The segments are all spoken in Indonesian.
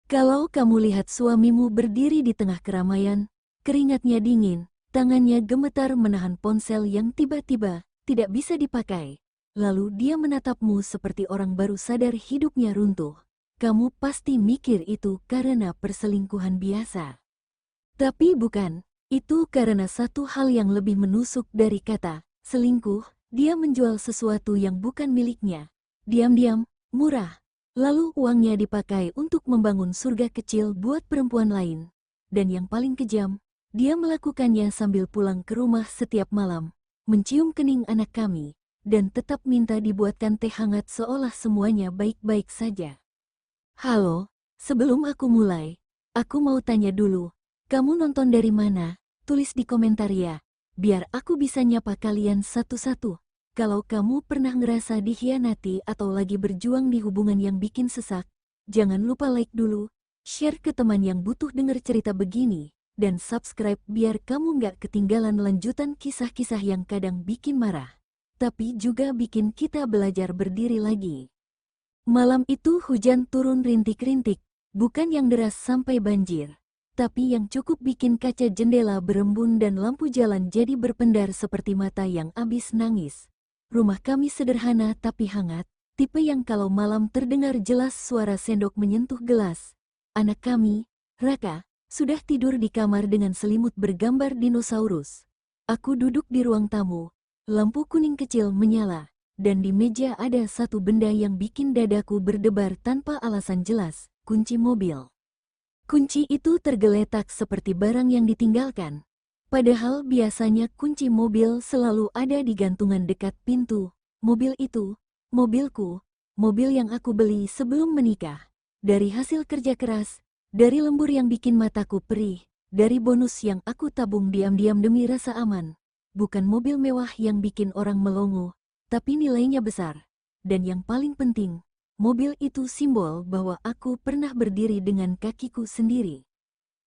Kalau kamu lihat suamimu berdiri di tengah keramaian, keringatnya dingin, tangannya gemetar menahan ponsel yang tiba-tiba tidak bisa dipakai, lalu dia menatapmu seperti orang baru sadar hidupnya runtuh, kamu pasti mikir itu karena perselingkuhan biasa. Tapi bukan, itu karena satu hal yang lebih menusuk dari kata selingkuh. Dia menjual sesuatu yang bukan miliknya, diam-diam, murah. Lalu uangnya dipakai untuk membangun surga kecil buat perempuan lain. Dan yang paling kejam, dia melakukannya sambil pulang ke rumah setiap malam, mencium kening anak kami, dan tetap minta dibuatkan teh hangat seolah semuanya baik-baik saja. Halo, sebelum aku mulai, aku mau tanya dulu, kamu nonton dari mana? Tulis di komentar ya, biar aku bisa nyapa kalian satu-satu. Kalau kamu pernah ngerasa dikhianati atau lagi berjuang di hubungan yang bikin sesak, jangan lupa like dulu, share ke teman yang butuh denger cerita begini, dan subscribe biar kamu nggak ketinggalan lanjutan kisah-kisah yang kadang bikin marah, tapi juga bikin kita belajar berdiri lagi. Malam itu hujan turun rintik-rintik, bukan yang deras sampai banjir, tapi yang cukup bikin kaca jendela berembun dan lampu jalan jadi berpendar seperti mata yang abis nangis. Rumah kami sederhana tapi hangat, tipe yang kalau malam terdengar jelas suara sendok menyentuh gelas. Anak kami, Raka, sudah tidur di kamar dengan selimut bergambar dinosaurus. Aku duduk di ruang tamu, lampu kuning kecil menyala, dan di meja ada satu benda yang bikin dadaku berdebar tanpa alasan jelas, kunci mobil. Kunci itu tergeletak seperti barang yang ditinggalkan. Padahal biasanya kunci mobil selalu ada di gantungan dekat pintu. Mobil itu, mobilku, mobil yang aku beli sebelum menikah. Dari hasil kerja keras, dari lembur yang bikin mataku perih, dari bonus yang aku tabung diam-diam demi rasa aman. Bukan mobil mewah yang bikin orang melongo, tapi nilainya besar. Dan yang paling penting, mobil itu simbol bahwa aku pernah berdiri dengan kakiku sendiri.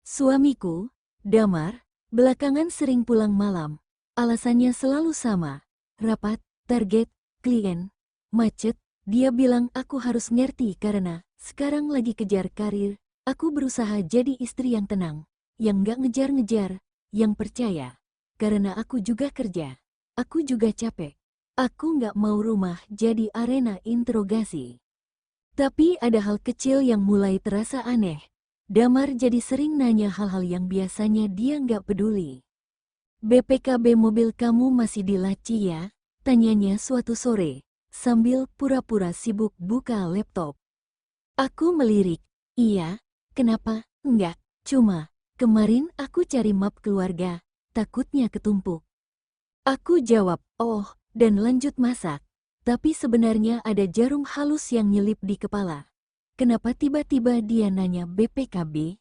Suamiku, Damar, belakangan sering pulang malam. Alasannya selalu sama, rapat, target, klien, macet. Dia bilang aku harus ngerti karena sekarang lagi kejar karir. Aku berusaha jadi istri yang tenang, yang gak ngejar-ngejar, yang percaya. Karena aku juga kerja, aku juga capek. Aku gak mau rumah jadi arena interogasi. Tapi ada hal kecil yang mulai terasa aneh. Damar jadi sering nanya hal-hal yang biasanya dia nggak peduli. BPKB mobil kamu masih di laci ya? Tanyanya suatu sore, sambil pura-pura sibuk buka laptop. Aku melirik, iya, kenapa? Enggak, cuma, kemarin aku cari map keluarga, takutnya ketumpuk. Aku jawab, oh, dan lanjut masak. Tapi sebenarnya ada jarum halus yang nyelip di kepala. Kenapa tiba-tiba dia nanya BPKB?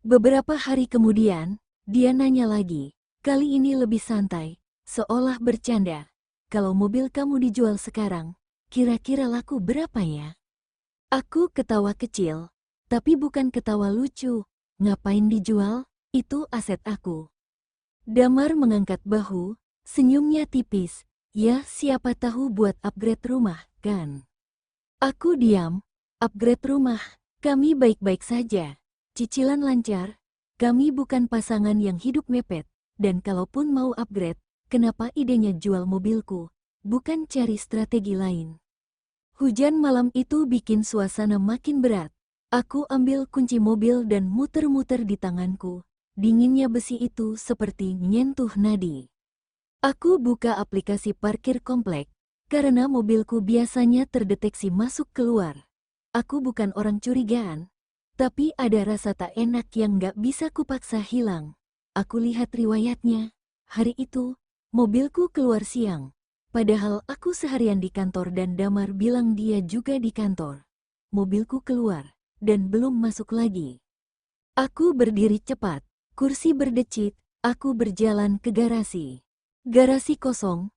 Beberapa hari kemudian, dia nanya lagi. Kali ini lebih santai, seolah bercanda. Kalau mobil kamu dijual sekarang, kira-kira laku berapa ya? Aku ketawa kecil, tapi bukan ketawa lucu. Ngapain dijual? Itu aset aku. Damar mengangkat bahu, senyumnya tipis. Ya, siapa tahu buat upgrade rumah, kan? Aku diam. Upgrade rumah, kami baik-baik saja. Cicilan lancar, kami bukan pasangan yang hidup mepet. Dan kalaupun mau upgrade, kenapa idenya jual mobilku, bukan cari strategi lain? Hujan malam itu bikin suasana makin berat. Aku ambil kunci mobil dan muter-muter di tanganku. Dinginnya besi itu seperti nyentuh nadi. Aku buka aplikasi parkir komplek, karena mobilku biasanya terdeteksi masuk keluar. Aku bukan orang curigaan, tapi ada rasa tak enak yang gak bisa kupaksa hilang. Aku lihat riwayatnya. Hari itu, mobilku keluar siang. Padahal aku seharian di kantor dan Damar bilang dia juga di kantor. Mobilku keluar, dan belum masuk lagi. Aku berdiri cepat, kursi berdecit, aku berjalan ke garasi. Garasi kosong,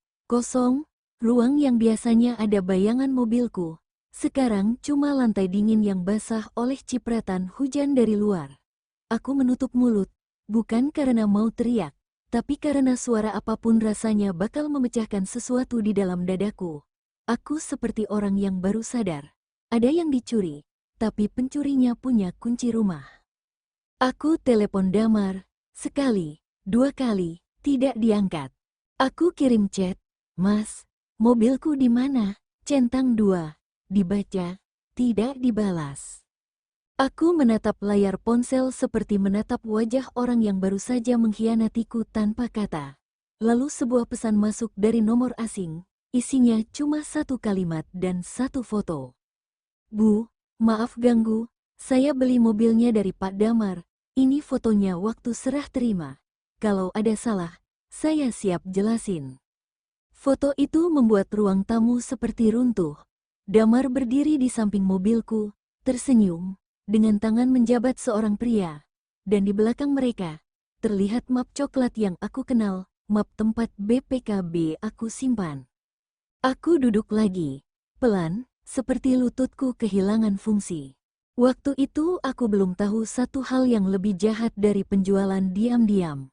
ruang yang biasanya ada bayangan mobilku. Sekarang cuma lantai dingin yang basah oleh cipratan hujan dari luar. Aku menutup mulut, bukan karena mau teriak, tapi karena suara apapun rasanya bakal memecahkan sesuatu di dalam dadaku. Aku seperti orang yang baru sadar. Ada yang dicuri, tapi pencurinya punya kunci rumah. Aku telepon Damar, sekali, 2 kali, tidak diangkat. Aku kirim chat, "Mas, mobilku di mana?" Centang 2, dibaca, tidak dibalas. Aku menatap layar ponsel seperti menatap wajah orang yang baru saja mengkhianatiku tanpa kata. Lalu sebuah pesan masuk dari nomor asing, isinya cuma 1 kalimat dan 1 foto. "Bu, maaf ganggu, saya beli mobilnya dari Pak Damar. Ini fotonya waktu serah terima. Kalau ada salah, saya siap jelasin." Foto itu membuat ruang tamu seperti runtuh. Damar berdiri di samping mobilku, tersenyum, dengan tangan menjabat seorang pria. Dan di belakang mereka, terlihat map coklat yang aku kenal, map tempat BPKB aku simpan. Aku duduk lagi, pelan, seperti lututku kehilangan fungsi. Waktu itu aku belum tahu satu hal yang lebih jahat dari penjualan diam-diam.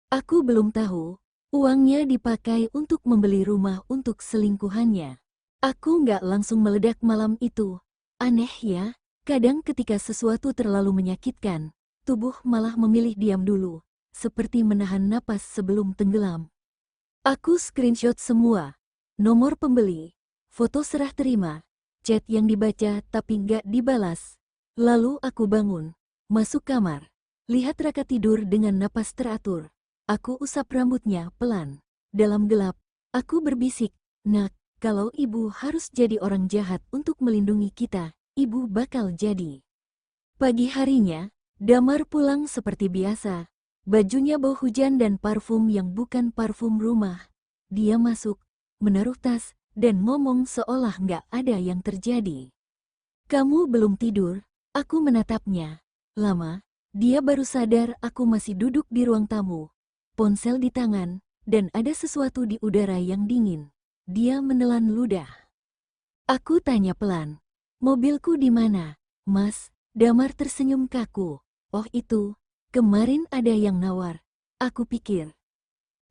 Aku belum tahu, uangnya dipakai untuk membeli rumah untuk selingkuhannya. Aku nggak langsung meledak malam itu. Aneh ya, kadang ketika sesuatu terlalu menyakitkan, tubuh malah memilih diam dulu, seperti menahan napas sebelum tenggelam. Aku screenshot semua, nomor pembeli, foto serah terima, chat yang dibaca tapi nggak dibalas. Lalu aku bangun, masuk kamar, lihat Raka tidur dengan napas teratur. Aku usap rambutnya pelan. Dalam gelap, aku berbisik, "Nak, kalau ibu harus jadi orang jahat untuk melindungi kita, ibu bakal jadi." Pagi harinya, Damar pulang seperti biasa. Bajunya bau hujan dan parfum yang bukan parfum rumah. Dia masuk, menaruh tas, dan ngomong seolah nggak ada yang terjadi. "Kamu belum tidur?" Aku menatapnya. Lama, dia baru sadar aku masih duduk di ruang tamu. Ponsel di tangan, dan ada sesuatu di udara yang dingin. Dia menelan ludah. Aku tanya pelan, "Mobilku di mana, Mas?" Damar tersenyum kaku. "Oh itu, kemarin ada yang nawar." Aku pikir.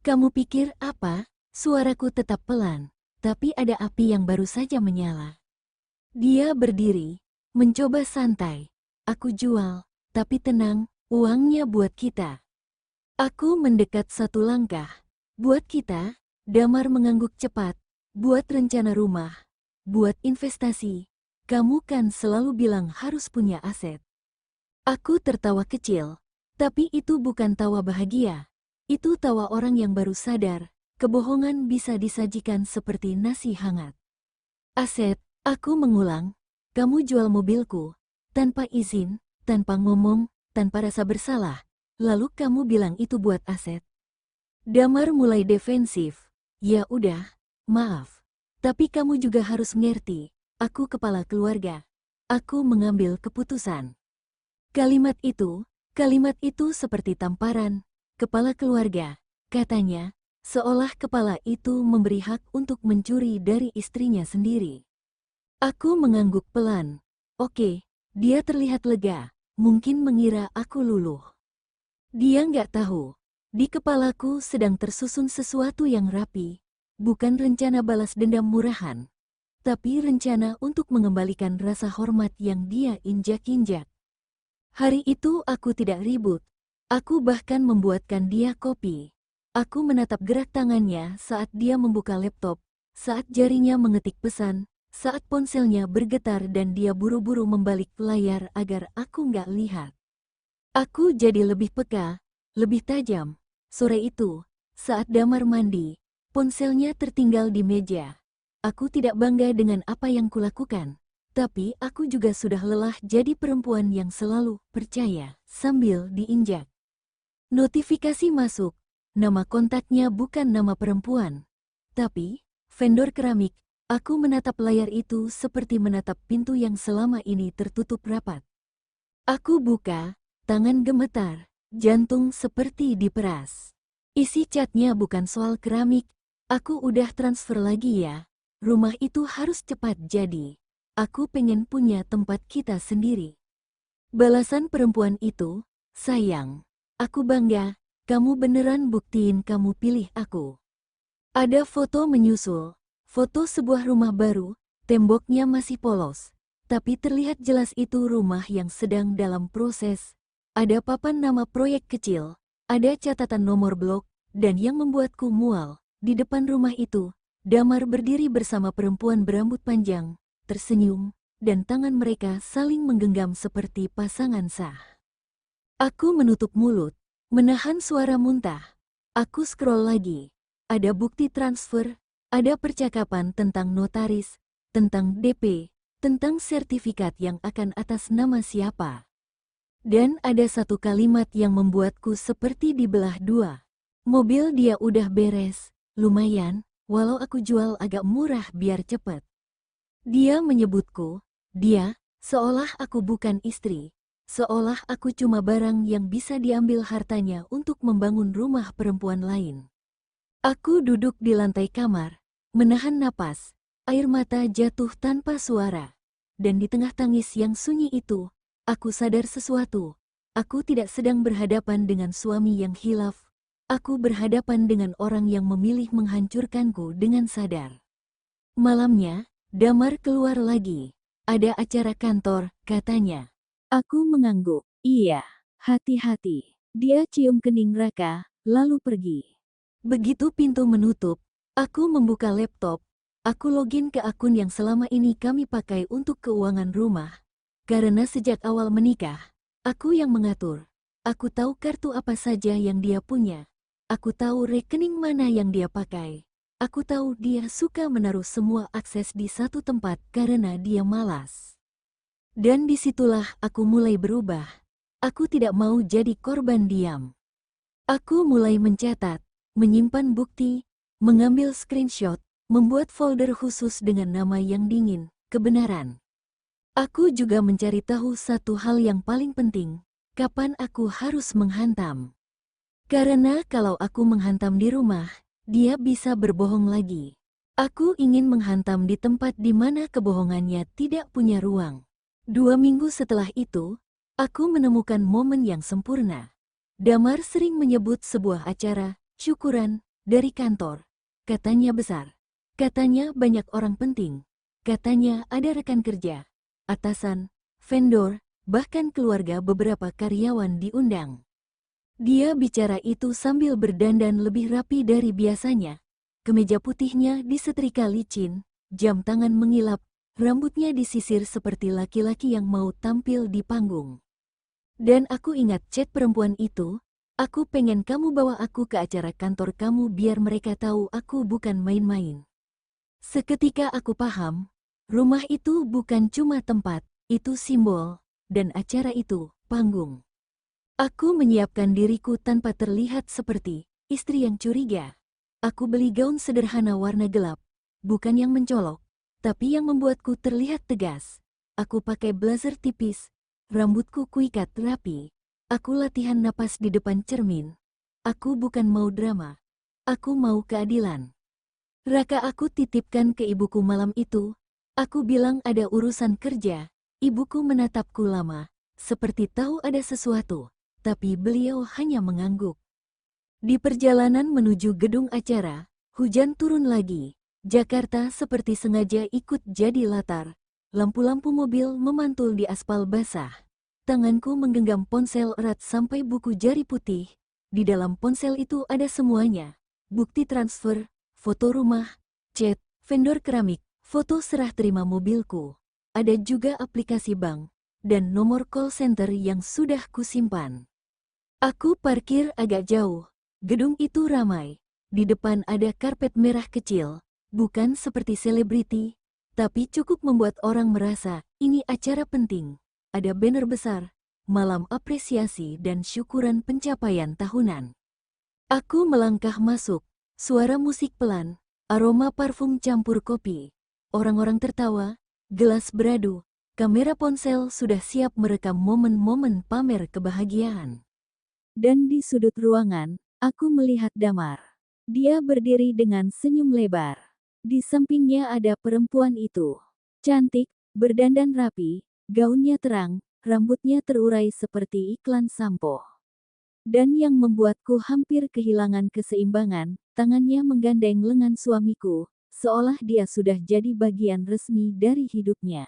"Kamu pikir apa?" Suaraku tetap pelan, tapi ada api yang baru saja menyala. Dia berdiri, mencoba santai. "Aku jual, tapi tenang, uangnya buat kita." Aku mendekat 1 langkah. "Buat kita?" Damar mengangguk cepat. "Buat rencana rumah, buat investasi. Kamu kan selalu bilang harus punya aset." Aku tertawa kecil, tapi itu bukan tawa bahagia. Itu tawa orang yang baru sadar, kebohongan bisa disajikan seperti nasi hangat. "Aset," aku mengulang, "kamu jual mobilku, tanpa izin, tanpa ngomong, tanpa rasa bersalah. Lalu kamu bilang itu buat aset." Damar mulai defensif. "Ya udah, maaf. Tapi kamu juga harus ngerti, aku kepala keluarga. Aku mengambil keputusan." Kalimat itu seperti tamparan. "Kepala keluarga," katanya, seolah kepala itu memberi hak untuk mencuri dari istrinya sendiri. Aku mengangguk pelan. "Oke." Dia terlihat lega, mungkin mengira aku luluh. Dia nggak tahu, di kepalaku sedang tersusun sesuatu yang rapi, bukan rencana balas dendam murahan, tapi rencana untuk mengembalikan rasa hormat yang dia injak-injak. Hari itu aku tidak ribut, aku bahkan membuatkan dia kopi. Aku menatap gerak tangannya saat dia membuka laptop, saat jarinya mengetik pesan, saat ponselnya bergetar dan dia buru-buru membalik layar agar aku nggak lihat. Aku jadi lebih peka, lebih tajam. Sore itu, saat Damar mandi, ponselnya tertinggal di meja. Aku tidak bangga dengan apa yang kulakukan, tapi aku juga sudah lelah jadi perempuan yang selalu percaya sambil diinjak. Notifikasi masuk, nama kontaknya bukan nama perempuan, tapi vendor keramik. Aku menatap layar itu seperti menatap pintu yang selama ini tertutup rapat. Aku buka, tangan gemetar, jantung seperti diperas. Isi chatnya bukan soal keramik. "Aku udah transfer lagi ya. Rumah itu harus cepat jadi. Aku pengen punya tempat kita sendiri." Balasan perempuan itu, "Sayang, aku bangga, kamu beneran buktiin kamu pilih aku." Ada foto menyusul, foto sebuah rumah baru, temboknya masih polos, Tapi terlihat jelas itu rumah yang sedang dalam proses. Ada papan nama proyek kecil, ada catatan nomor blok, dan yang membuatku mual, di depan rumah itu, Damar berdiri bersama perempuan berambut panjang, tersenyum, dan tangan mereka saling menggenggam seperti pasangan sah. Aku menutup mulut, menahan suara muntah. Aku scroll lagi. Ada bukti transfer, ada percakapan tentang notaris, tentang DP, tentang sertifikat yang akan atas nama siapa. Dan ada satu kalimat yang membuatku seperti dibelah dua. Mobil dia udah beres, lumayan, walau aku jual agak murah biar cepet. Dia menyebutku, dia, seolah aku bukan istri, seolah aku cuma barang yang bisa diambil hartanya untuk membangun rumah perempuan lain. Aku duduk di lantai kamar, menahan napas, air mata jatuh tanpa suara. Dan di tengah tangis yang sunyi itu, aku sadar sesuatu. Aku tidak sedang berhadapan dengan suami yang khilaf. Aku berhadapan dengan orang yang memilih menghancurkanku dengan sadar. Malamnya, Damar keluar lagi. Ada acara kantor, katanya. Aku mengangguk. Iya, hati-hati. Dia cium kening Raka, lalu pergi. Begitu pintu menutup, aku membuka laptop. Aku login ke akun yang selama ini kami pakai untuk keuangan rumah. Karena sejak awal menikah, aku yang mengatur. Aku tahu kartu apa saja yang dia punya. Aku tahu rekening mana yang dia pakai. Aku tahu dia suka menaruh semua akses di satu tempat karena dia malas. Dan disitulah aku mulai berubah. Aku tidak mau jadi korban diam. Aku mulai mencatat, menyimpan bukti, mengambil screenshot, membuat folder khusus dengan nama yang dingin, kebenaran. Aku juga mencari tahu satu hal yang paling penting, kapan aku harus menghantam. Karena kalau aku menghantam di rumah, dia bisa berbohong lagi. Aku ingin menghantam di tempat di mana kebohongannya tidak punya ruang. 2 minggu setelah itu, aku menemukan momen yang sempurna. Damar sering menyebut sebuah acara, syukuran, dari kantor. Katanya besar. Katanya banyak orang penting. Katanya ada rekan kerja, atasan, vendor, bahkan keluarga beberapa karyawan diundang. Dia bicara itu sambil berdandan lebih rapi dari biasanya. Kemeja putihnya disetrika licin, jam tangan mengilap, rambutnya disisir seperti laki-laki yang mau tampil di panggung. Dan aku ingat chat perempuan itu, aku pengen kamu bawa aku ke acara kantor kamu biar mereka tahu aku bukan main-main. Seketika aku paham, rumah itu bukan cuma tempat, itu simbol, dan acara itu, panggung. Aku menyiapkan diriku tanpa terlihat seperti istri yang curiga. Aku beli gaun sederhana warna gelap, bukan yang mencolok, tapi yang membuatku terlihat tegas. Aku pakai blazer tipis, rambutku kuikat rapi. Aku latihan napas di depan cermin. Aku bukan mau drama, aku mau keadilan. Raka aku titipkan ke ibuku malam itu. Aku bilang ada urusan kerja. Ibuku menatapku lama, seperti tahu ada sesuatu. Tapi beliau hanya mengangguk. Di perjalanan menuju gedung acara, hujan turun lagi. Jakarta seperti sengaja ikut jadi latar. Lampu-lampu mobil memantul di aspal basah. Tanganku menggenggam ponsel erat sampai buku jari putih. Di dalam ponsel itu ada semuanya. Bukti transfer, foto rumah, chat, vendor keramik, foto serah terima mobilku. Ada juga aplikasi bank, dan nomor call center yang sudah kusimpan. Aku parkir agak jauh. Gedung itu ramai. Di depan ada karpet merah kecil. Bukan seperti selebriti, tapi cukup membuat orang merasa ini acara penting. Ada banner besar, malam apresiasi dan syukuran pencapaian tahunan. Aku melangkah masuk. Suara musik pelan, aroma parfum campur kopi. Orang-orang tertawa, gelas beradu. Kamera ponsel sudah siap merekam momen-momen pamer kebahagiaan. Dan di sudut ruangan, aku melihat Damar. Dia berdiri dengan senyum lebar. Di sampingnya ada perempuan itu. Cantik, berdandan rapi, gaunnya terang, rambutnya terurai seperti iklan sampo. Dan yang membuatku hampir kehilangan keseimbangan, tangannya menggandeng lengan suamiku, seolah dia sudah jadi bagian resmi dari hidupnya.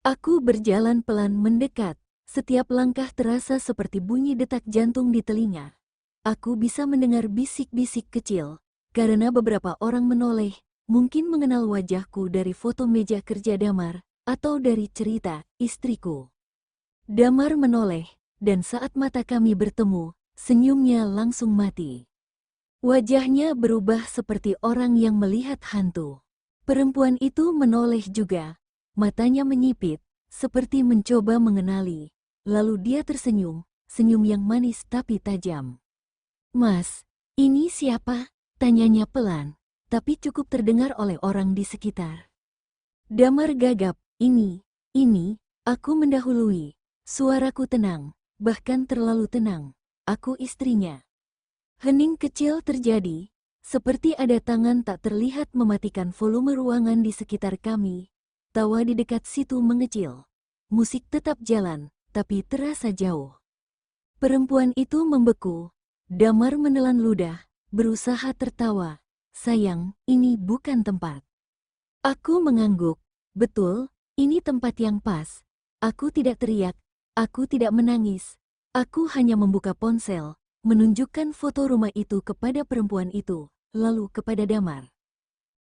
Aku berjalan pelan mendekat. Setiap langkah terasa seperti bunyi detak jantung di telinga. Aku bisa mendengar bisik-bisik kecil, karena beberapa orang menoleh, mungkin mengenal wajahku dari foto meja kerja Damar, atau dari cerita istriku. Damar menoleh, dan saat mata kami bertemu, senyumnya langsung mati. Wajahnya berubah seperti orang yang melihat hantu. Perempuan itu menoleh juga, matanya menyipit, seperti mencoba mengenali. Lalu dia tersenyum, senyum yang manis tapi tajam. "Mas, ini siapa?" tanyanya pelan, tapi cukup terdengar oleh orang di sekitar. Damar gagap, ini, aku mendahului. Suaraku tenang, bahkan terlalu tenang. Aku istrinya. Hening kecil terjadi, seperti ada tangan tak terlihat mematikan volume ruangan di sekitar kami. Tawa di dekat situ mengecil. Musik tetap jalan, tapi terasa jauh. Perempuan itu membeku. Damar menelan ludah, berusaha tertawa. "Sayang, ini bukan tempat." Aku mengangguk. "Betul, ini tempat yang pas." Aku tidak teriak, aku tidak menangis. Aku hanya membuka ponsel, menunjukkan foto rumah itu kepada perempuan itu, lalu kepada Damar.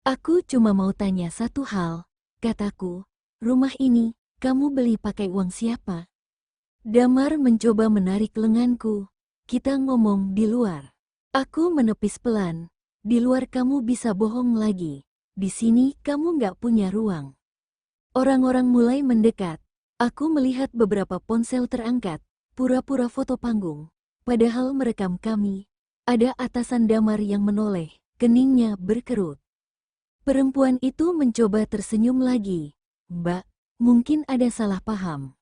"Aku cuma mau tanya satu hal," kataku. "Rumah ini, kamu beli pakai uang siapa?" Damar mencoba menarik lenganku. "Kita ngomong di luar." Aku menepis pelan. "Di luar kamu bisa bohong lagi. Di sini kamu nggak punya ruang." Orang-orang mulai mendekat. Aku melihat beberapa ponsel terangkat, pura-pura foto panggung. Padahal merekam kami. Ada atasan Damar yang menoleh, keningnya berkerut. Perempuan itu mencoba tersenyum lagi. "Mbak, mungkin ada salah paham."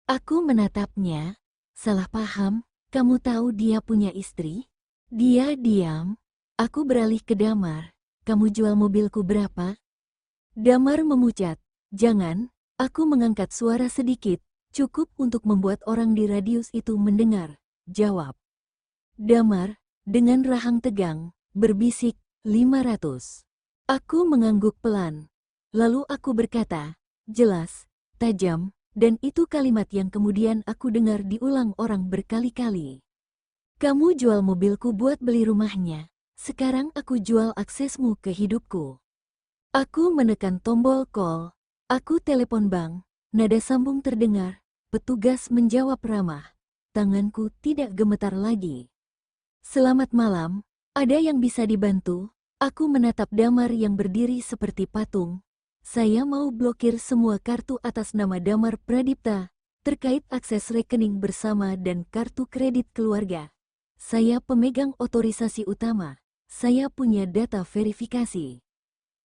Aku menatapnya. "Salah paham? Kamu tahu dia punya istri?" Dia diam. Aku beralih ke Damar. "Kamu jual mobilku berapa?" Damar memucat. "Jangan." Aku mengangkat suara sedikit, cukup untuk membuat orang di radius itu mendengar. "Jawab." Damar, dengan rahang tegang, berbisik, 500. Aku mengangguk pelan. Lalu aku berkata, jelas, tajam, dan itu kalimat yang kemudian aku dengar diulang orang berkali-kali. "Kamu jual mobilku buat beli rumahnya. Sekarang aku jual aksesmu ke hidupku." Aku menekan tombol call. Aku telepon bank. Nada sambung terdengar. Petugas menjawab ramah. Tanganku tidak gemetar lagi. "Selamat malam. Ada yang bisa dibantu?" Aku menatap Damar yang berdiri seperti patung. "Saya mau blokir semua kartu atas nama Damar Pradipta, terkait akses rekening bersama dan kartu kredit keluarga. Saya pemegang otorisasi utama. Saya punya data verifikasi."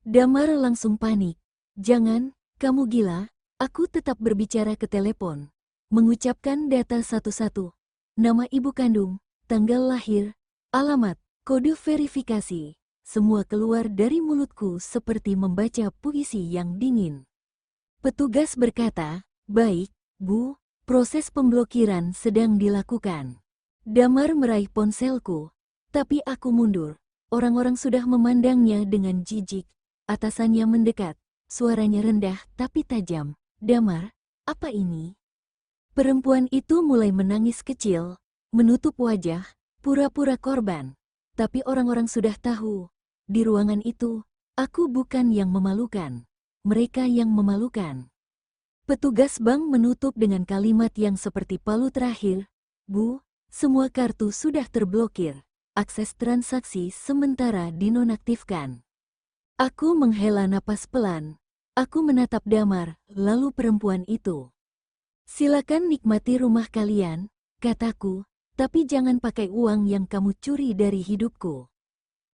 Damar langsung panik. "Jangan, kamu gila." Aku tetap berbicara ke telepon. Mengucapkan data satu-satu. Nama ibu kandung, tanggal lahir, alamat, kode verifikasi. Semua keluar dari mulutku seperti membaca puisi yang dingin. Petugas berkata, "Baik, Bu, proses pemblokiran sedang dilakukan." Damar meraih ponselku, tapi aku mundur. Orang-orang sudah memandangnya dengan jijik. Atasannya mendekat, suaranya rendah tapi tajam. "Damar, apa ini?" Perempuan itu mulai menangis kecil, menutup wajah, pura-pura korban. Tapi orang-orang sudah tahu, di ruangan itu, aku bukan yang memalukan. Mereka yang memalukan. Petugas bank menutup dengan kalimat yang seperti palu terakhir, "Bu, semua kartu sudah terblokir. Akses transaksi sementara dinonaktifkan." Aku menghela napas pelan. Aku menatap Damar, lalu perempuan itu. "Silakan nikmati rumah kalian," kataku, "tapi jangan pakai uang yang kamu curi dari hidupku."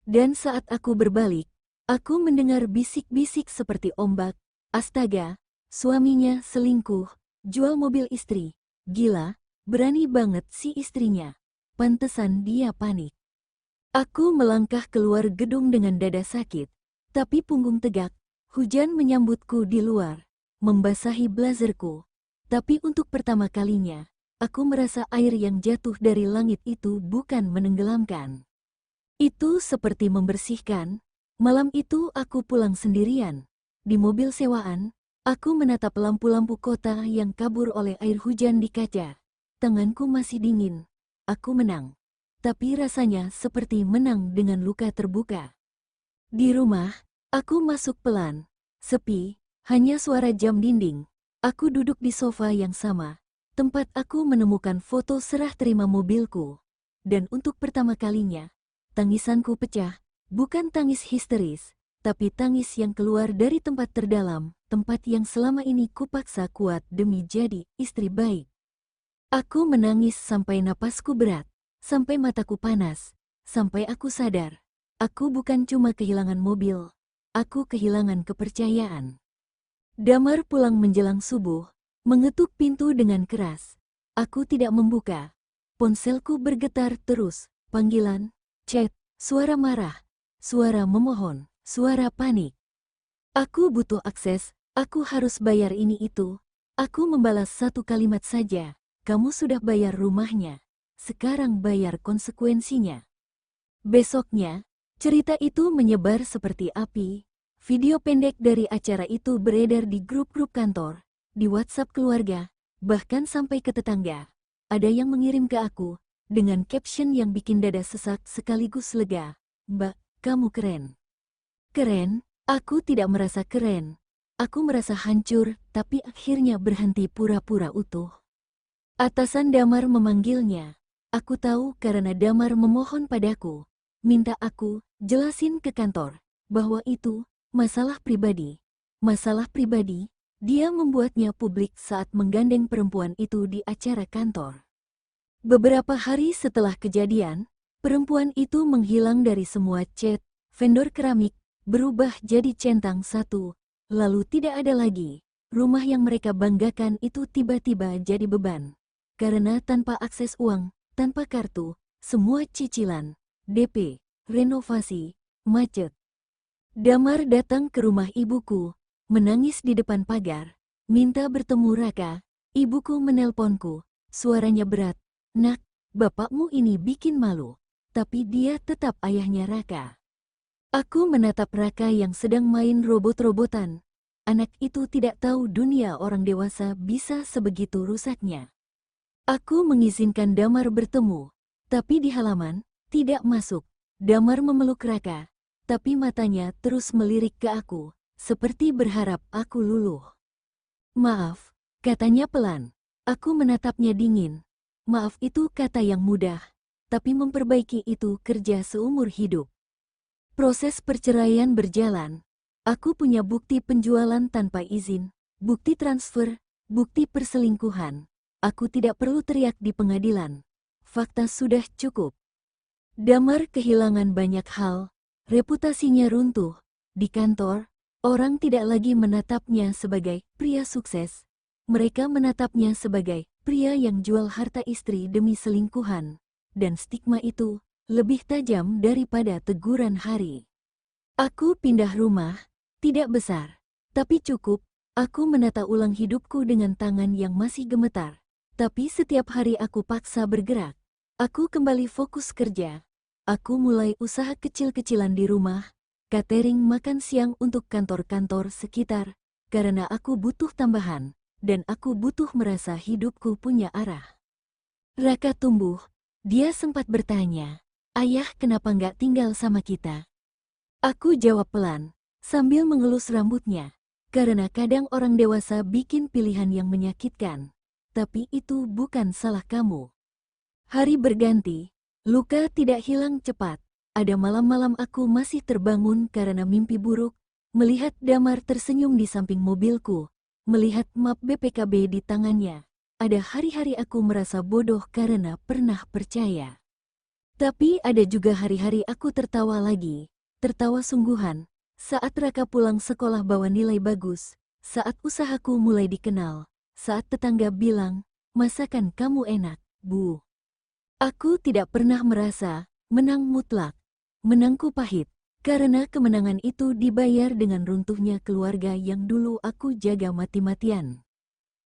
Dan saat aku berbalik, aku mendengar bisik-bisik seperti ombak. "Astaga, suaminya selingkuh, jual mobil istri. Gila, berani banget si istrinya. Pantesan dia panik." Aku melangkah keluar gedung dengan dada sakit, tapi punggung tegak. Hujan menyambutku di luar, membasahi blazerku. Tapi untuk pertama kalinya, aku merasa air yang jatuh dari langit itu bukan menenggelamkan. Itu seperti membersihkan. Malam itu aku pulang sendirian. Di mobil sewaan, Aku menatap lampu-lampu kota yang kabur oleh air hujan di kaca. Tanganku masih dingin. Aku menang. Tapi rasanya seperti menang dengan luka terbuka. Di rumah, aku masuk pelan. Sepi, hanya suara jam dinding. Aku duduk di sofa yang sama. Tempat aku menemukan foto serah terima mobilku. Dan untuk pertama kalinya, tangisanku pecah. Bukan tangis histeris, tapi tangis yang keluar dari tempat terdalam, tempat yang selama ini kupaksa kuat demi jadi istri baik. Aku menangis sampai napasku berat, sampai mataku panas, sampai aku sadar. Aku bukan cuma kehilangan mobil, aku kehilangan kepercayaan. Damar pulang menjelang subuh, mengetuk pintu dengan keras. Aku tidak membuka. Ponselku bergetar terus, panggilan, chat, suara marah, suara memohon, suara panik. Aku butuh akses, aku harus bayar ini itu. Aku membalas satu kalimat saja, kamu sudah bayar rumahnya, sekarang bayar konsekuensinya. Besoknya, cerita itu menyebar seperti api. Video pendek dari acara itu beredar di grup-grup kantor, di WhatsApp keluarga, bahkan sampai ke tetangga. Ada yang mengirim ke aku, dengan caption yang bikin dada sesak sekaligus lega. Mbak, kamu keren. Keren? Aku tidak merasa keren. Aku merasa hancur, tapi akhirnya berhenti pura-pura utuh. Atasan Damar memanggilnya. Aku tahu karena Damar memohon padaku. Minta aku jelasin ke kantor bahwa itu masalah pribadi. Masalah pribadi, dia membuatnya publik saat menggandeng perempuan itu di acara kantor. Beberapa hari setelah kejadian, perempuan itu menghilang dari semua chat, vendor keramik, berubah jadi centang satu, lalu tidak ada lagi. Rumah yang mereka banggakan itu tiba-tiba jadi beban. Karena tanpa akses uang, tanpa kartu, semua cicilan, DP, renovasi, macet. Damar datang ke rumah ibuku, menangis di depan pagar, minta bertemu Raka. Ibuku menelponku, suaranya berat. Nak, bapakmu ini bikin malu, tapi dia tetap ayahnya Raka. Aku menatap Raka yang sedang main robot-robotan. Anak itu tidak tahu dunia orang dewasa bisa sebegitu rusaknya. Aku mengizinkan Damar bertemu, tapi di halaman, tidak masuk. Damar memeluk Raka, tapi matanya terus melirik ke aku, seperti berharap aku luluh. Maaf, katanya pelan. Aku menatapnya dingin. Maaf itu kata yang mudah, tapi memperbaiki itu kerja seumur hidup. Proses perceraian berjalan. Aku punya bukti penjualan tanpa izin, bukti transfer, bukti perselingkuhan. Aku tidak perlu teriak di pengadilan. Fakta sudah cukup. Damar kehilangan banyak hal, reputasinya runtuh. Di kantor, orang tidak lagi menatapnya sebagai pria sukses. Mereka menatapnya sebagai pria yang jual harta istri demi selingkuhan. Dan stigma itu lebih tajam daripada teguran hari. Aku pindah rumah, tidak besar, tapi cukup. Aku menata ulang hidupku dengan tangan yang masih gemetar. Tapi setiap hari aku paksa bergerak. Aku kembali fokus kerja. Aku mulai usaha kecil-kecilan di rumah, catering makan siang untuk kantor-kantor sekitar, karena aku butuh tambahan, dan aku butuh merasa hidupku punya arah. Raka tumbuh. Dia sempat bertanya, "Ayah kenapa nggak tinggal sama kita?" Aku jawab pelan, sambil mengelus rambutnya, karena kadang orang dewasa bikin pilihan yang menyakitkan. Tapi itu bukan salah kamu. Hari berganti, luka tidak hilang cepat. Ada malam-malam aku masih terbangun karena mimpi buruk, melihat Damar tersenyum di samping mobilku, melihat map BPKB di tangannya. Ada hari-hari aku merasa bodoh karena pernah percaya. Tapi ada juga hari-hari aku tertawa lagi, tertawa sungguhan, saat Raka pulang sekolah bawa nilai bagus, saat usahaku mulai dikenal, saat tetangga bilang, "Masakan kamu enak, Bu." Aku tidak pernah merasa menang mutlak. Menangku pahit, karena kemenangan itu dibayar dengan runtuhnya keluarga yang dulu aku jaga mati-matian.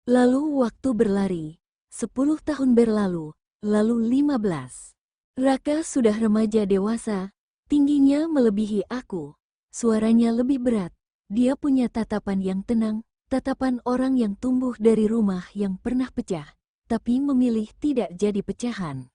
Lalu waktu berlari, 10 tahun berlalu, lalu 15. Raka sudah remaja dewasa, tingginya melebihi aku, suaranya lebih berat, dia punya tatapan yang tenang, Tatapan orang yang tumbuh dari rumah yang pernah pecah, tapi memilih tidak jadi pecahan.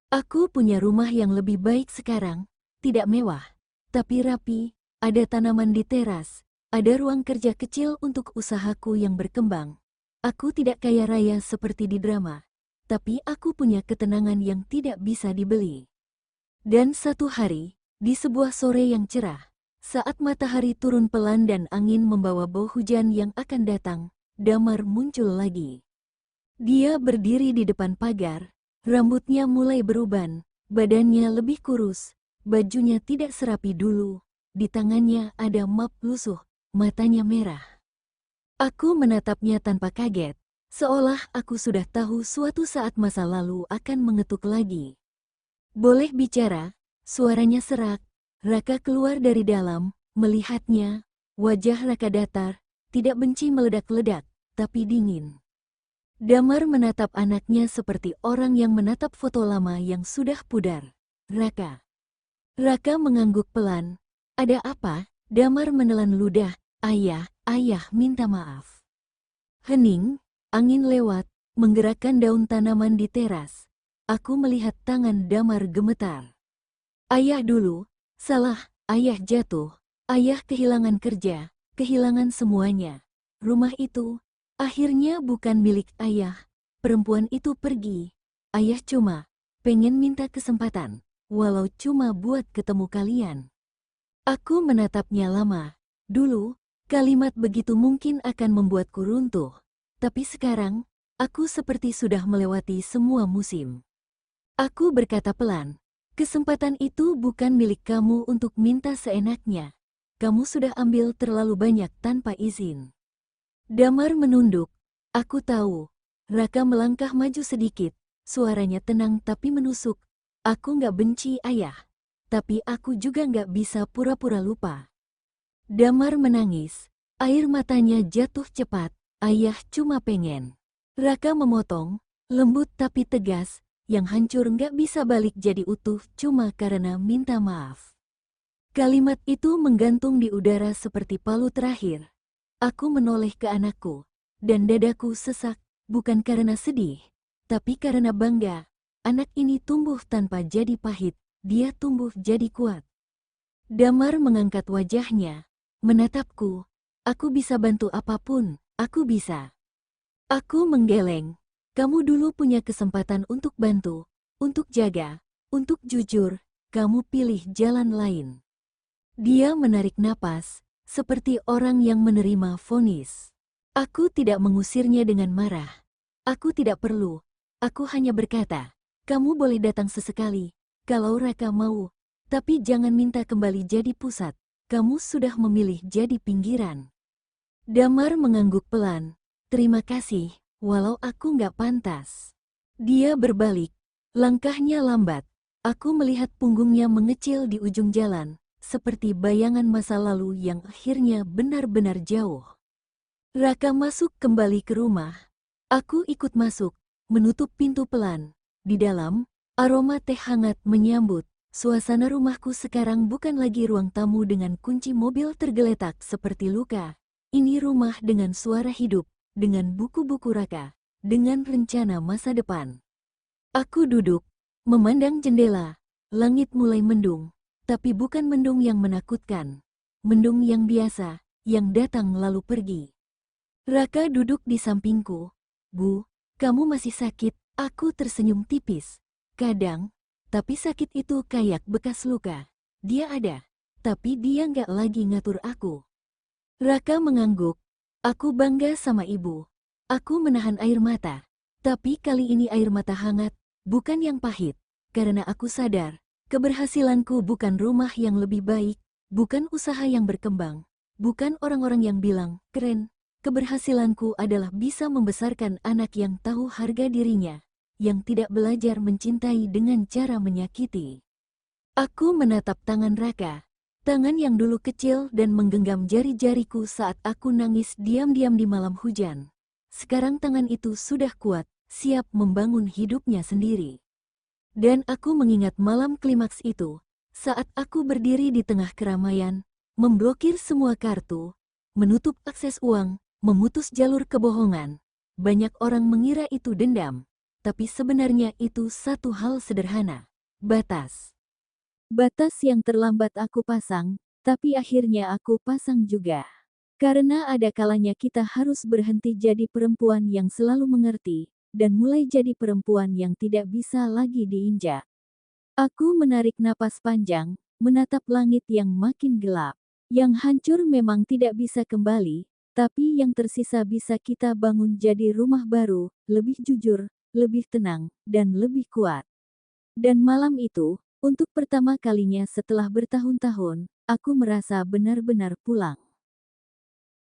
Aku punya rumah yang lebih baik sekarang, tidak mewah, tapi rapi, ada tanaman di teras, ada ruang kerja kecil untuk usahaku yang berkembang. Aku tidak kaya raya seperti di drama, tapi aku punya ketenangan yang tidak bisa dibeli. Dan satu hari, di sebuah sore yang cerah, saat matahari turun pelan dan angin membawa bau hujan yang akan datang, Damar muncul lagi. Dia berdiri di depan pagar, rambutnya mulai beruban, badannya lebih kurus, bajunya tidak serapi dulu, di tangannya ada map lusuh, matanya merah. Aku menatapnya tanpa kaget, seolah aku sudah tahu suatu saat masa lalu akan mengetuk lagi. Boleh bicara, suaranya serak. Raka keluar dari dalam, melihatnya, wajah Raka datar, tidak benci meledak-ledak, tapi dingin. Damar menatap anaknya seperti orang yang menatap foto lama yang sudah pudar. Raka. Raka mengangguk pelan. Ada apa? Damar menelan ludah. Ayah minta maaf. Hening, angin lewat, menggerakkan daun tanaman di teras. Aku melihat tangan Damar gemetar. Ayah dulu, salah, ayah jatuh, ayah kehilangan kerja, kehilangan semuanya. Rumah itu, akhirnya bukan milik ayah. Perempuan itu pergi. Ayah cuma pengen minta kesempatan, walau cuma buat ketemu kalian. Aku menatapnya lama. Dulu, kalimat begitu mungkin akan membuatku runtuh. Tapi sekarang, aku seperti sudah melewati semua musim. Aku berkata pelan, kesempatan itu bukan milik kamu untuk minta seenaknya. Kamu sudah ambil terlalu banyak tanpa izin. Damar menunduk. Aku tahu. Raka melangkah maju sedikit. Suaranya tenang tapi menusuk. Aku nggak benci ayah. Tapi aku juga nggak bisa pura-pura lupa. Damar menangis. Air matanya jatuh cepat. Ayah cuma pengen. Raka memotong, lembut tapi tegas, yang hancur nggak bisa balik jadi utuh cuma karena minta maaf. Kalimat itu menggantung di udara seperti palu terakhir. Aku menoleh ke anakku, dan dadaku sesak, bukan karena sedih, tapi karena bangga. Anak ini tumbuh tanpa jadi pahit, dia tumbuh jadi kuat. Damar mengangkat wajahnya, menatapku. Aku bisa bantu apapun, aku bisa. Aku menggeleng. Kamu dulu punya kesempatan untuk bantu, untuk jaga, untuk jujur, kamu pilih jalan lain. Dia menarik napas, seperti orang yang menerima vonis. Aku tidak mengusirnya dengan marah. Aku tidak perlu. Aku hanya berkata, kamu boleh datang sesekali, kalau Raka mau. Tapi jangan minta kembali jadi pusat. Kamu sudah memilih jadi pinggiran. Damar mengangguk pelan. Terima kasih, walau aku nggak pantas. Dia berbalik. Langkahnya lambat. Aku melihat punggungnya mengecil di ujung jalan, seperti bayangan masa lalu yang akhirnya benar-benar jauh. Raka masuk kembali ke rumah. Aku ikut masuk, menutup pintu pelan. Di dalam, aroma teh hangat menyambut. Suasana rumahku sekarang bukan lagi ruang tamu dengan kunci mobil tergeletak seperti luka. Ini rumah dengan suara hidup, dengan buku-buku Raka, dengan rencana masa depan. Aku duduk, memandang jendela. Langit mulai mendung. Tapi bukan mendung yang menakutkan. Mendung yang biasa, yang datang lalu pergi. Raka duduk di sampingku. Bu, kamu masih sakit? Aku tersenyum tipis. Kadang, tapi sakit itu kayak bekas luka. Dia ada, tapi dia nggak lagi ngatur aku. Raka mengangguk. Aku bangga sama ibu. Aku menahan air mata. Tapi kali ini air mata hangat, bukan yang pahit. Karena aku sadar, keberhasilanku bukan rumah yang lebih baik, bukan usaha yang berkembang, bukan orang-orang yang bilang, keren. Keberhasilanku adalah bisa membesarkan anak yang tahu harga dirinya, yang tidak belajar mencintai dengan cara menyakiti. Aku menatap tangan Raka, tangan yang dulu kecil dan menggenggam jari-jariku saat aku nangis diam-diam di malam hujan. Sekarang tangan itu sudah kuat, siap membangun hidupnya sendiri. Dan aku mengingat malam klimaks itu, saat aku berdiri di tengah keramaian, memblokir semua kartu, menutup akses uang, Memutus jalur kebohongan. Banyak orang mengira itu dendam, tapi sebenarnya itu satu hal sederhana. Batas. Batas yang terlambat aku pasang, tapi akhirnya aku pasang juga. Karena ada kalanya kita harus berhenti jadi perempuan yang selalu mengerti, dan mulai jadi perempuan yang tidak bisa lagi diinjak. Aku menarik napas panjang, menatap langit yang makin gelap. Yang hancur memang tidak bisa kembali, tapi yang tersisa bisa kita bangun jadi rumah baru, lebih jujur, lebih tenang, dan lebih kuat. Dan malam itu, untuk pertama kalinya setelah bertahun-tahun, aku merasa benar-benar pulang.